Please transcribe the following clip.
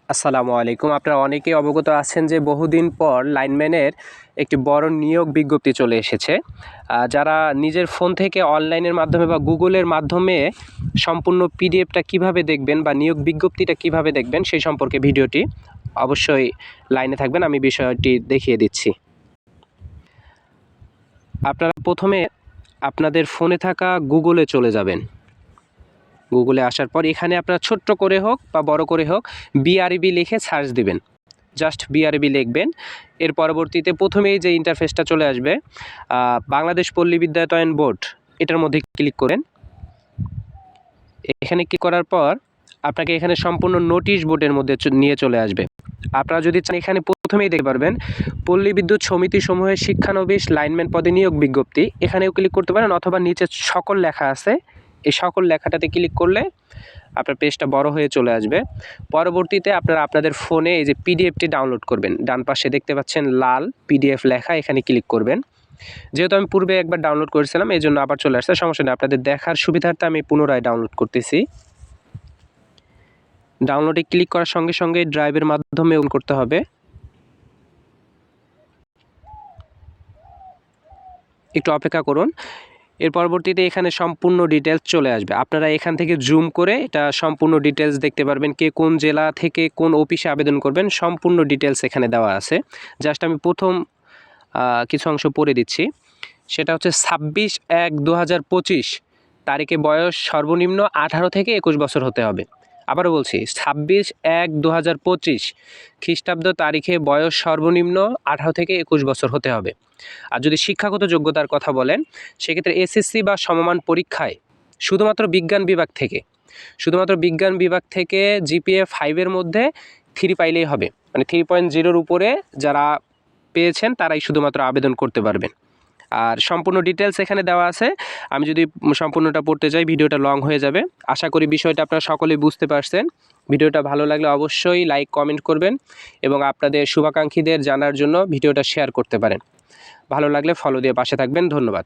আসসালামু আলাইকুম। আপনারা অনেকেই অবগত আছেন যে বহুদিন পর লাইনম্যানের একটি বড় নিয়োগ বিজ্ঞপ্তি চলে এসেছে। যারা নিজের ফোন থেকে অনলাইনের মাধ্যমে বা গুগলের মাধ্যমে সম্পূর্ণ পিডিএফটা কিভাবে দেখবেন বা নিয়োগ বিজ্ঞপ্তিটা কিভাবে দেখবেন সেই সম্পর্কে ভিডিওটি অবশ্যই লাইনে থাকবেন, আমি বিষয়টি দেখিয়ে দিচ্ছি। আপনারা প্রথমে আপনাদের ফোনে থাকা গুগলে চলে যাবেন। গুগলে আসার পর এখানে আপনারা ছোট্ট করে হোক বা বড় করে হোক বিআরবি লিখে সার্চ দিবেন। জাস্ট বিআরবি লিখবেন। এর পরবর্তীতে প্রথমেই যে ইন্টারফেসটা চলে আসবে বাংলাদেশ পল্লী বিদ্যায়তন বোর্ড, এটার মধ্যে ক্লিক করেন। এখানে ক্লিক করার পর আপনাকে এখানে সম্পূর্ণ নোটিশ বোর্ডের মধ্যে নিয়ে চলে আসবে। আপনারা যদি চান এখানে প্রথমেই দেখতে পারবেন পল্লী বিদ্যুৎ সমিতি সমূহের শিক্ষানবিশ লাইনম্যান পদে নিয়োগ বিজ্ঞপ্তি, এখানেও ক্লিক করতে পারেন, অথবা নিচে সকল লেখা আছে এই সকল লেখাটাতে ক্লিক করলে আপনার পেজটা বড় হয়ে চলে আসবে। পরবর্তীতে আপনারা আপনাদের ফোনে এই যে পিডিএফটি ডাউনলোড করবেন, ডান পাশে দেখতে পাচ্ছেন লাল পিডিএফ লেখা, এখানে ক্লিক করবেন। যেহেতু আমি পূর্বে একবার ডাউনলোড করেছিলাম এই জন্য আবার চলে আসছে, সমস্যা নেই। আপনাদের দেখার সুবিধার্থে আমি পুনরায় ডাউনলোড করতেছি। ডাউনলোডে ক্লিক করার সঙ্গে সঙ্গে ড্রাইভের মাধ্যমে ওপেন করতে হবে। একটু অপেক্ষা করুন। এর পরবর্তীতে এখানে সম্পূর্ণ ডিটেলস চলে আসবে। আপনারা এখান থেকে জুম করে এটা সম্পূর্ণ ডিটেলস দেখতে পারবেন, কে কোন জেলা থেকে কোন অফিসে আবেদন করবেন সম্পূর্ণ ডিটেলস এখানে দেওয়া আছে। জাস্ট আমি প্রথম কিছু অংশ পড়ে দিচ্ছি। সেটা হচ্ছে 26/1/2025 তারিখে বয়স সর্বনিম্ন 18 থেকে 21 বছর হতে হবে। আবারও বলছি 26/1/2025 খ্রিস্টাব্দ তারিখে বয়স সর্বনিম্ন 18 থেকে 21 বছর হতে হবে। আর যদি শিক্ষাগত যোগ্যতার কথা বলেন সেক্ষেত্রে এসএসসি বা সমমান পরীক্ষায় শুধুমাত্র বিজ্ঞান বিভাগ থেকে জিপিএ 5-এর মধ্যে 3 পাইলেই হবে, মানে 3.0-র উপরে যারা পেয়েছেন তারাই শুধুমাত্র আবেদন করতে পারবেন। আর সম্পূর্ণ ডিটেলস এখানে দেওয়া আছে। আমি যদি সম্পূর্ণটা পড়তে যাই ভিডিওটা লং হয়ে যাবে। আশা করি বিষয়টা আপনারা সকলেই বুঝতে পারছেন। ভিডিওটা ভালো লাগলে অবশ্যই লাইক কমেন্ট করবেন এবং আপনাদের শুভাকাঙ্ক্ষীদের জানার জন্য ভিডিওটা শেয়ার করতে পারেন। ভালো লাগলে ফলো দিয়ে পাশে থাকবেন। ধন্যবাদ।